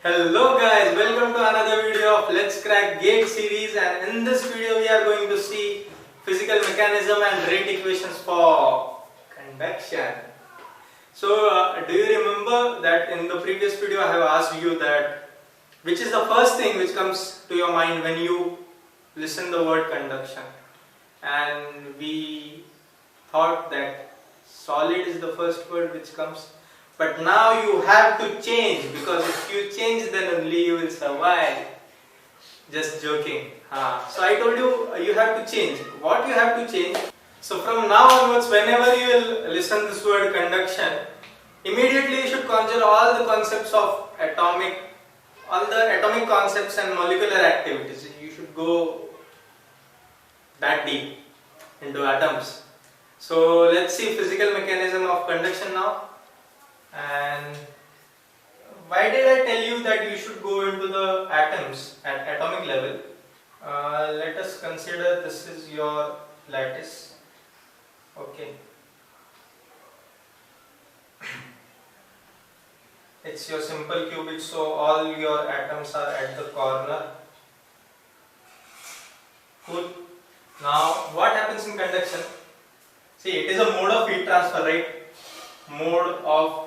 Hello guys, welcome to another video of Let's Crack Gate series, and in this video we are going to see physical mechanism and rate equations for conduction. So do you remember that in the previous video I have asked you that which is the first thing which comes to your mind when you listen the word conduction, and we thought that solid is the first word which comes. But now you have to change, because if you change then only you will survive. Just joking. So I told you you have to change. What you have to change? So from now onwards, whenever you will listen this word conduction, immediately you should conjure all the concepts of all the atomic concepts and molecular activities. You should go that deep into atoms. So let's see physical mechanism of conduction now. And why did I tell you that you should go into the atoms at atomic level? Let us consider this is your lattice. Okay. It's your simple qubit, so all your atoms are at the corner. Cool. Now what happens in conduction? See, it is a mode of heat transfer, right? Mode of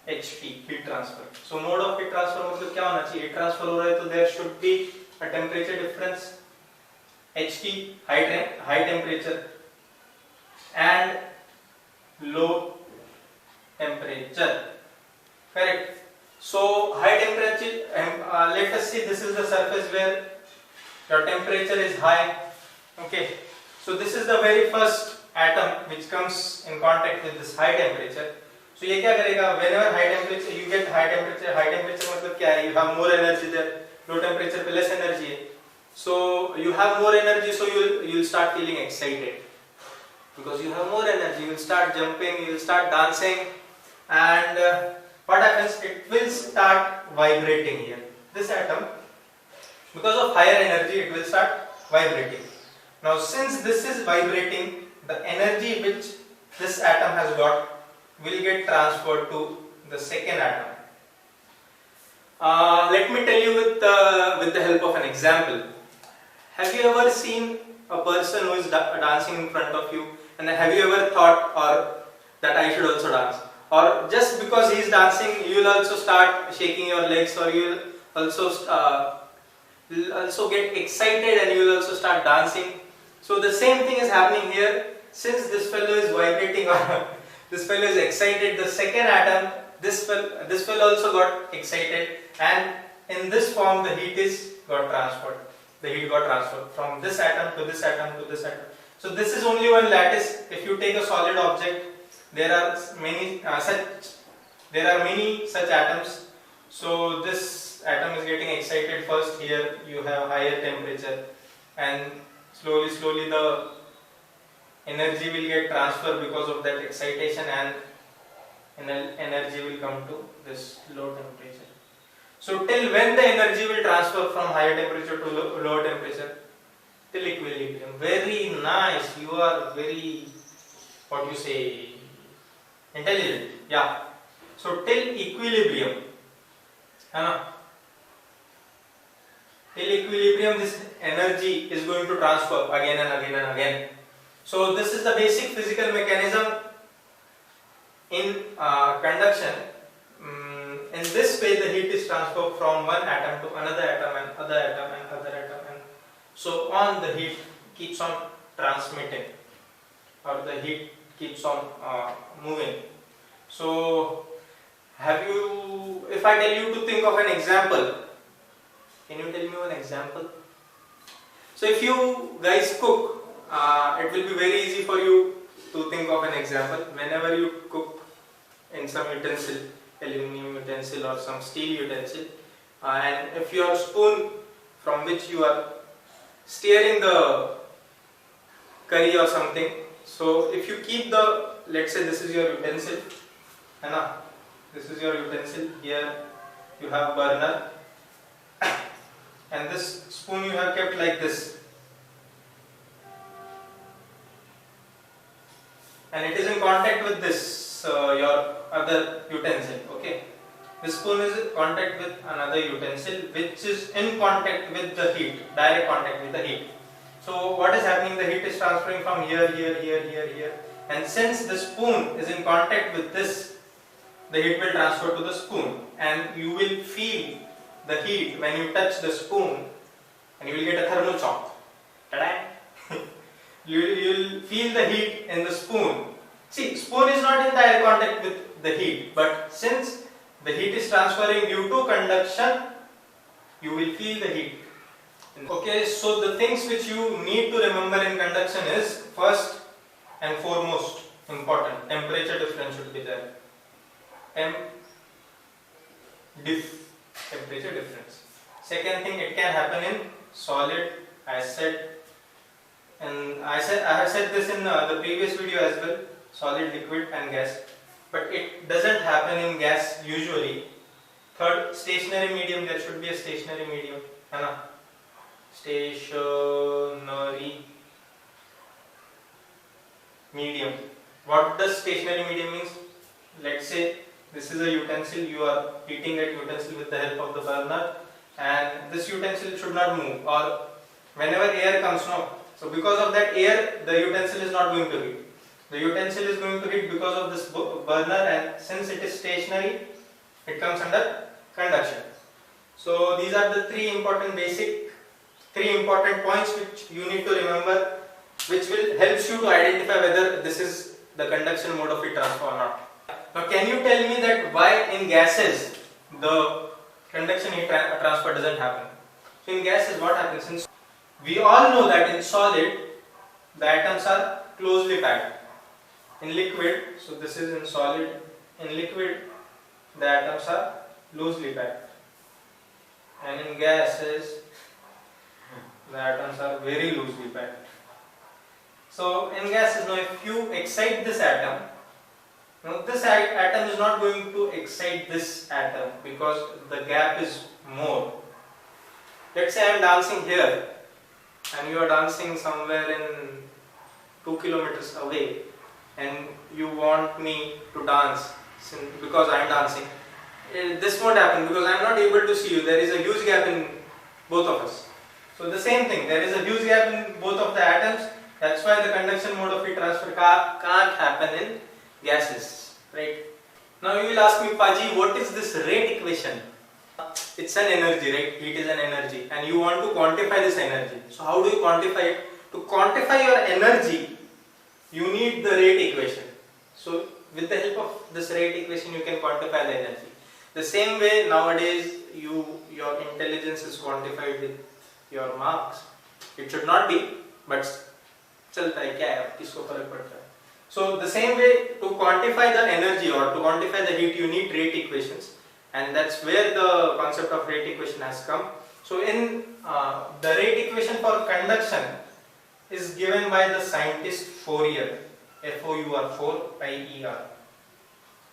HP, heat transfer. So mode of heat transfer मतलब क्या होना चाहिए? Heat transfer हो रहा है तो there should be a temperature difference, HT, high temperature, and low temperature. Correct. So high temperature. Let us see. This is the surface where your temperature is high. Okay. So this is the very first atom which comes in contact with this high temperature. So ये क्या करेगा? Whenever high temperature, you get high temperature. High temperature मतलब क्या है? You have more energy there. Low temperature पे less energy है. So you have more energy, so you'll start feeling excited because you have more energy. You'll start jumping, you'll start dancing, and what happens? It will start vibrating here. This atom, because of higher energy, it will start vibrating. Now, since this is vibrating, the energy which this atom has got will get transferred to the second atom. Let me tell you with the help of an example. Have you ever seen a person who is dancing in front of you, and have you ever thought that I should also dance? Or just because he is dancing, you will also start shaking your legs, or you will also get excited and you will also start dancing. So the same thing is happening here. Since this fellow is vibrating or this fellow is excited, the second atom, this fellow also got excited, and in this form the heat got transferred. The heat got transferred from this atom to this atom to this atom. So this is only one lattice. If you take a solid object, there are many such atoms. So this atom is getting excited first. Here you have higher temperature, and slowly the energy will get transferred because of that excitation, and energy will come to this low temperature. So till when the energy will transfer from higher temperature to lower temperature? Till equilibrium. Very nice. You are very, what you say, intelligent. Yeah. So till equilibrium. Till equilibrium, this energy is going to transfer again and again and again. So this is the basic physical mechanism in conduction. In this way, the heat is transferred from one atom to another atom and other atom and other atom, and so on. The heat keeps on transmitting, or the heat keeps on moving. So if I tell you to think of an example, can you tell me one example? So if you guys cook, it will be very easy for you to think of an example. Whenever you cook in some utensil, aluminum utensil or some steel utensil, and if your spoon from which you are stirring the curry or something, so if you keep let's say this is your utensil, this is your utensil, here you have burner, and this spoon you have kept like this, and it is in contact with this your other utensil. Okay, This spoon is in contact with another utensil which is in contact with the heat, direct contact with the heat. So what is happening? The heat is transferring from here, and since the spoon is in contact with this, the heat will transfer to the spoon, and you will feel the heat when you touch the spoon, and you will get a thermal shock. Ta-da! You will feel the heat in the spoon. See, spoon is not in direct contact with the heat, but since the heat is transferring due to conduction, you will feel the heat. Okay, so the things which you need to remember in conduction is first and foremost important, temperature difference should be there. Temperature difference. Second thing, it can happen in solid, I have said this in the previous video as well, solid, liquid and gas, but it doesn't happen in gas usually. Third, stationary medium, there should be a stationary medium, है ना? Stationary medium. What does stationary medium means? Let's say this is a utensil, you are heating that utensil with the help of the burner, and this utensil should not move, or whenever air comes, no. So because of that air, the utensil is not going to heat. The utensil is going to heat because of this burner, and since it is stationary, it comes under conduction. So these are the three important points which you need to remember, which will help you to identify whether this is the conduction mode of heat transfer or not. Now can you tell me that why in gases the conduction heat transfer doesn't happen? So in gases what happens? Since we all know that in solid the atoms are closely packed. In liquid, so this is in solid, in liquid the atoms are loosely packed, and in gases the atoms are very loosely packed. So in gases, now if you excite this atom, now this atom is not going to excite this atom because the gap is more. Let's say I am dancing here and you are dancing somewhere in 2 kilometers away, and you want me to dance because I am dancing. This won't happen because I am not able to see you. There is a huge gap in both of us. So the same thing, there is a huge gap in both of the atoms. That's why the conduction mode of heat transfer can't happen in gases, right? Now you will ask me, Paji, what is this rate equation? It's an energy, right? Heat is an energy, and you want to quantify this energy. So how do you quantify it? To quantify your energy, you need the rate equation. So with the help of this rate equation, you can quantify the energy. The same way nowadays your intelligence is quantified with your marks. It should not be, but चलता है क्या है, किसको फर्क पड़ता है. So the same way, to quantify the energy or to quantify the heat, you need rate equations, and that's where the concept of rate equation has come. So in the rate equation for conduction is given by the scientist Fourier, Fourier,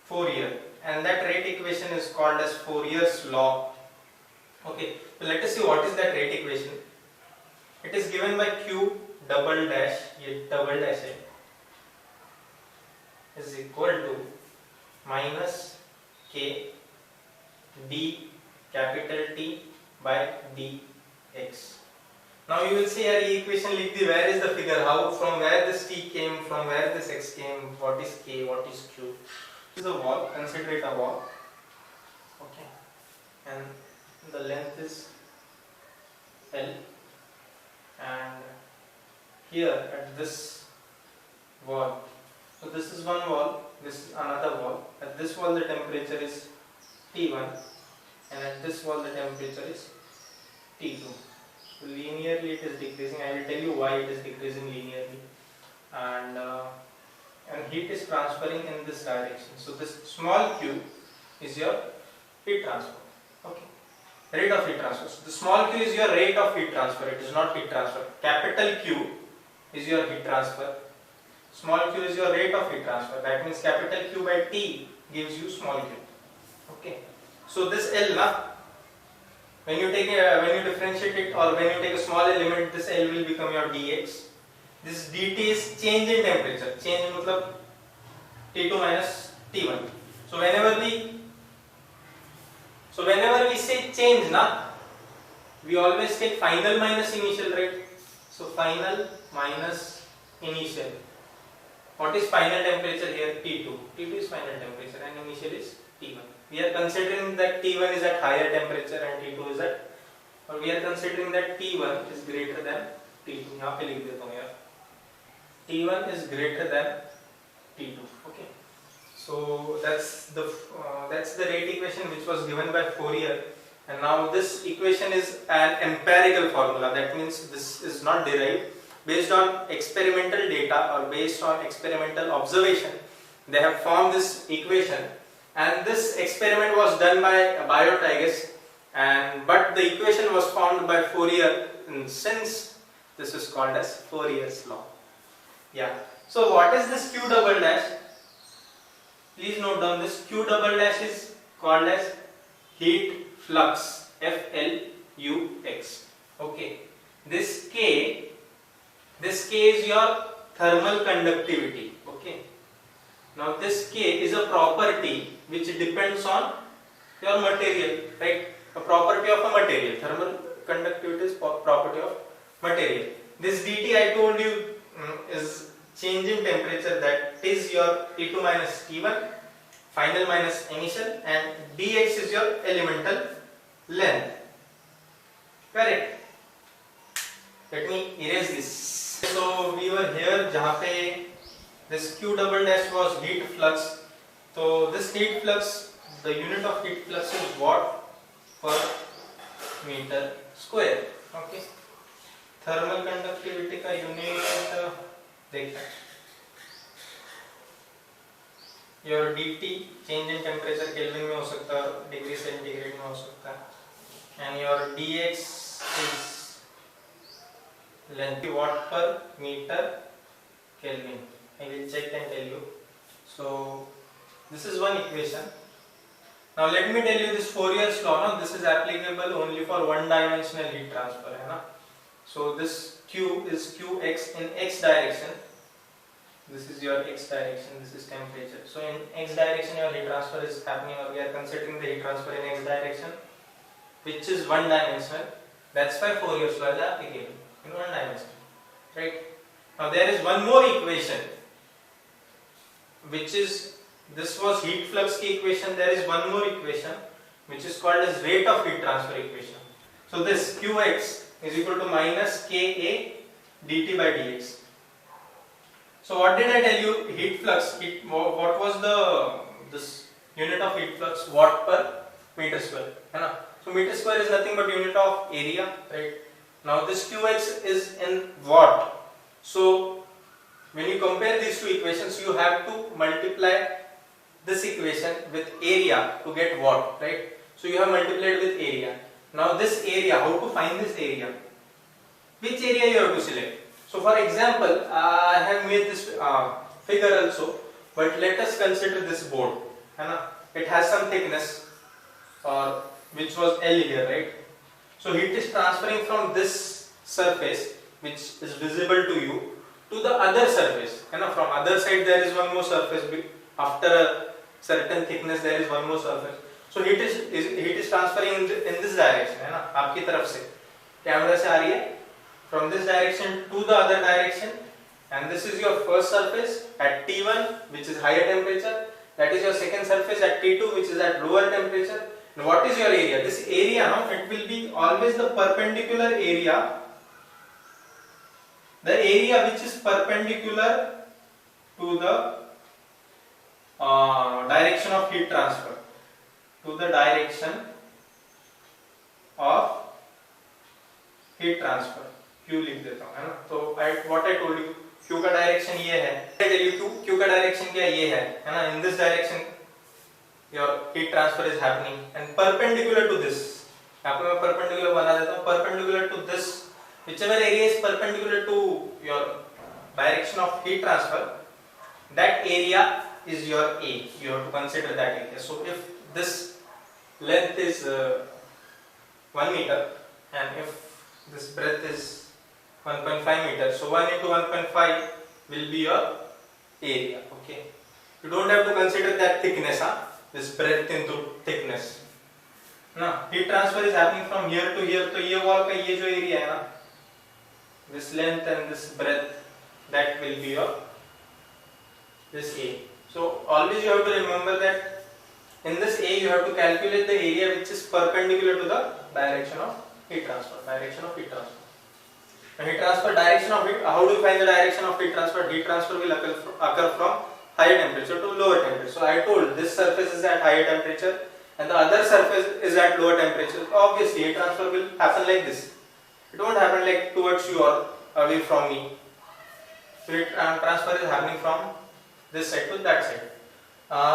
Fourier, and that rate equation is called as Fourier's law. Okay, so let us see what is that rate equation. It is given by Q double dash, ये double dash है, is equal to minus K D capital T by dx. Now you will see here equation लिख दी, where is the figure, how, from where this T came, from where this X came, what is K, what is Q. This is a wall, consider it a wall, okay, and the length is L, and here at this wall, so this is one wall, this is another wall. At this wall the temperature is T1, and at this wall the temperature is T2. So linearly it is decreasing. I will tell you why it is decreasing linearly, and heat is transferring in this direction. So this small q is your heat transfer. Okay, rate of heat transfer. So the small q is your rate of heat transfer. It is not heat transfer. Capital Q is your heat transfer. Small q is your rate of heat transfer. That means capital Q by T gives you small q. Okay. So this L, when you differentiate it, or when you take a small element, this L will become your dx. This dt is change in temperature. Change means T2 minus T1. So whenever the So whenever we say change, na, we always take final minus initial, right? So final minus initial. What is final temperature here? T2. T2 is final temperature and initial is T1. We are considering that T1 is at higher temperature and T2 is at, or we are considering that T1 is greater than T2. यहाँ पे लिख देता हूँ यार. T1 is greater than T2. Okay. So that's the rate equation which was given by Fourier. And now this equation is an empirical formula. That means this is not derived. Based on experimental data or based on experimental observation, they have formed this equation. And this experiment was done by Biot, I guess. But the equation was formed by Fourier. And since this is called as Fourier's law. Yeah. So what is this Q double dash? Please note down this Q double dash is called as heat flux, Flux. Okay. This K is your thermal conductivity. Okay. Now this K is a property which depends on your material, right? A property of a material. Thermal conductivity is property of material. This dt I told you is change in temperature, that is your T2 minus T1, final minus initial, and dx is your elemental length. Correct? Let me erase this. So we were here जहाँ पे this Q double dash was heat flux. So this heat flux, the unit of heat flux is watt per meter square. Okay. Thermal conductivity का unit देखते हैं. Your dt change in temperature Kelvin में हो सकता है, degree centigrade में हो सकता है, and your dx is length watt per meter Kelvin. I will check and tell you. So this is one equation. Now let me tell you this Fourier's law. Now this is applicable only for one-dimensional heat transfer, है ना? So this Q is Qx in x direction. This is your x direction. This is temperature. So in x direction your heat transfer is happening, or we are considering the heat transfer in x direction, which is one-dimensional. That's why Fourier's law is applicable in one dimension, right? Now there is one more equation, which is, this was heat flux की equation. There is one more equation which is called as rate of heat transfer equation. So this Qx is equal to minus Ka dt by dx. So what did I tell you? Heat flux. What was this unit of heat flux? Watt per meter square. है ना? So meter square is nothing but unit of area, right? Now this Qx is in watt. So when you compare these two equations, you have to multiply this equation with area to get watt, right? So you have multiplied with area. Now this area, how to find this area? Which area you have to select? So for example, I have made this figure also, but let us consider this board. It has some thickness, which was L here, right? So heat is transferring from this surface, which is visible to you, to the other surface. From other side there is one more surface. After a certain thickness there is one more surface. So heat is transferring in this direction, है ना? आपकी तरफ से camera से आ रही है, from this direction to the other direction, and this is your first surface at T1, which is higher temperature. That is your second surface at T2, which is at lower temperature. And what is your area? This area, it will be always the perpendicular area. The area which is perpendicular to the direction of heat transfer. To the direction of heat transfer. Q लिख देता हूँ, है ना? तो what I told you, Q का direction ये है. I tell you Q का डायरेक्शन क्या ये है ना? In this direction your heat transfer is happening, and perpendicular to this. यहाँ पे मैं perpendicular बना देता हूँ. Perpendicular to this, whichever area is perpendicular to your direction of heat transfer, that area is your A. You have to consider that area. So if this length is 1 meter, and if this breadth is 1.5 meters, so 1 into 1.5 will be your area. Okay. You don't have to consider that thickness, this breadth into thickness. ना, heat transfer is happening from here to here, तो ये wall का ये जो area है ना, this length and this breadth, that will be your this A. So always you have to remember that in this A you have to calculate the area which is perpendicular to the direction of heat transfer. Direction of heat transfer. And heat transfer direction of heat. How do you find the direction of heat transfer? Heat transfer will occur from higher temperature to lower temperature. So I told this surface is at higher temperature and the other surface is at lower temperature. Obviously heat transfer will happen like this. It won't happen like towards you or away from me. So heat transfer is happening from this side to that side.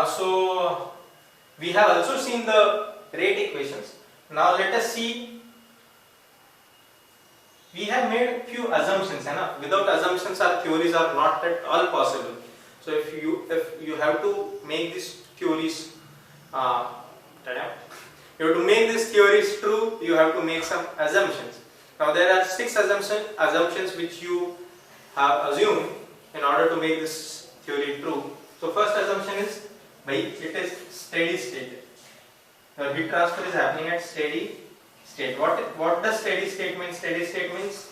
So we have also seen the rate equations. Now let us see. We have made few assumptions, है ना? Without assumptions, our theories are not at all possible. So if you have to make these theories, you have to make these theories true. You have to make some assumptions. Now there are 6 assumptions which you have assumed in order to make this theory true. So first assumption is, it is steady state. The heat transfer is happening at steady state. What does steady state mean? Steady state means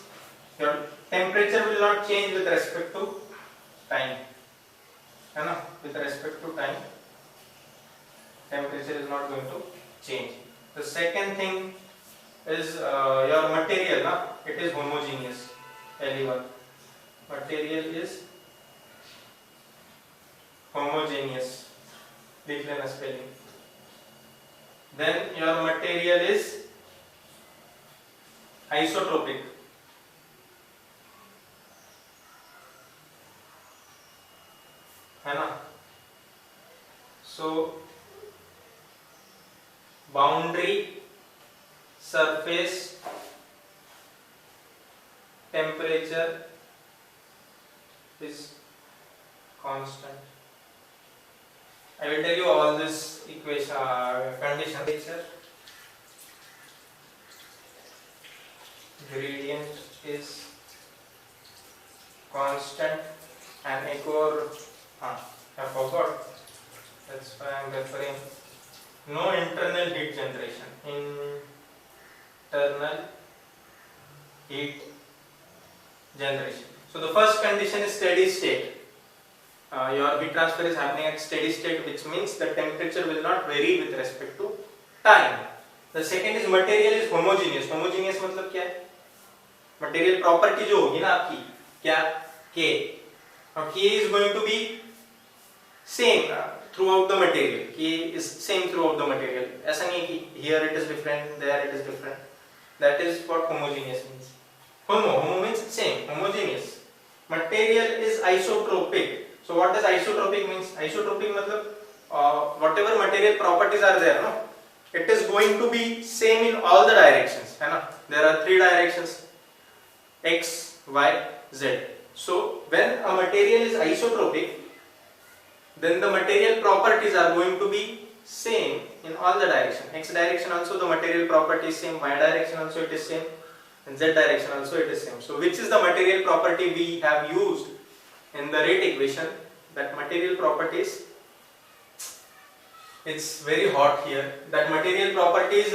your temperature will not change with respect to time. With respect to time, temperature is not going to change. The second thing is your material. It is homogeneous. LE1. Material is homogeneous. लिख लेना spelling. Then your material is isotropic. है ना? So boundary surface temperature is constant. I will tell you all this equation condition. Gradient is constant and I forgot. That's why I am referring. No internal heat generation. Internal heat generation. So the first condition is steady state. Your heat transfer is happening at steady state, which means the temperature will not vary with respect to time. The second is material is homogeneous. Homogeneous मतलब क्या है? Material property जो होगी ना आपकी, क्या? K. Now K is going to be same throughout the material. K is same throughout the material. ऐसा नहीं है कि here it is different, there it is different. That is what homogeneous means. Homo means same, homogeneous. Material is isotropic. So what does isotropic means? Isotropic मतलब whatever material properties are there, no? It is going to be same in all the directions, है ना? There are 3 directions, X, Y, Z. So when a material is isotropic, then the material properties are going to be same in all the directions. X direction also the material property is same, Y direction also it is same, and Z direction also it is same. So which is the material property we have used in the rate equation? That material properties, it's very hot here. That material property is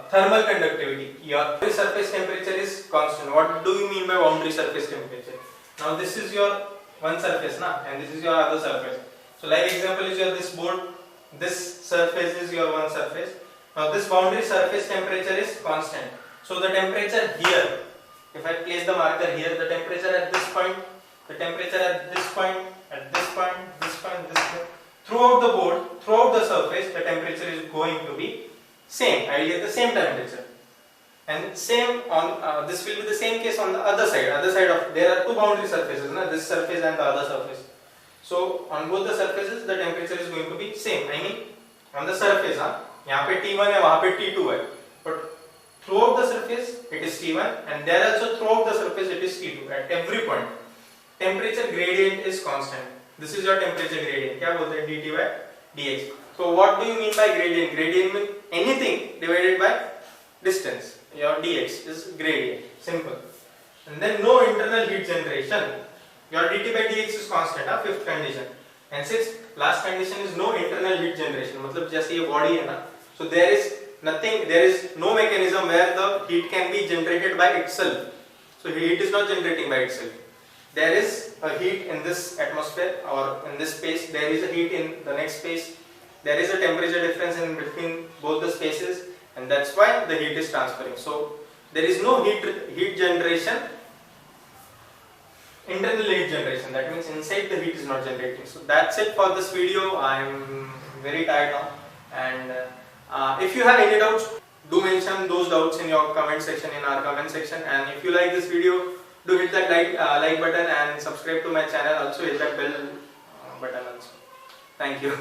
thermal conductivity. Your surface temperature is constant. What do you mean by boundary surface temperature? Now this is your one surface, and this is your other surface. So like example is your this board. This surface is your one surface. Now this boundary surface temperature is constant. So the temperature here, if I place the marker here, the temperature at this point, the temperature at this point, at this point, this point, this point, throughout the board, throughout the surface, the temperature is going to be same. I will get the same temperature, and same on this will be the same case on the other side. Other side of there are 2 boundary surfaces, this surface and the other surface. So on both the surfaces, the temperature is going to be same. I mean on the surface, यहाँ पे T1 है, वहाँ पे T2 है, but throughout the surface it is T1, and there also throughout the surface it is T2. At every point, temperature gradient is constant. This is your temperature gradient. क्या बोलते हैं? dt by dx. So what do you mean by gradient? Gradient means anything divided by distance. Your dx is gradient. Simple. And then no internal heat generation. Your dt by dx is constant. Fifth condition. And sixth, last condition is no internal heat generation. मतलब जैसे ये body है ना, so there is nothing, there is no mechanism where the heat can be generated by itself. So heat is not generating by itself. There is a heat in this atmosphere or in this space, there is a heat in the next space, there is a temperature difference in between both the spaces, and that's why the heat is transferring. So there is no heat generation, internal heat generation, that means inside the heat is not generating. So that's it for this video. I am very tired now, and if you have any doubts, do mention those doubts in your comment section, in our comment section. And if you like this video, do hit that like button and subscribe to my channel. Also hit that bell button also. Thank you.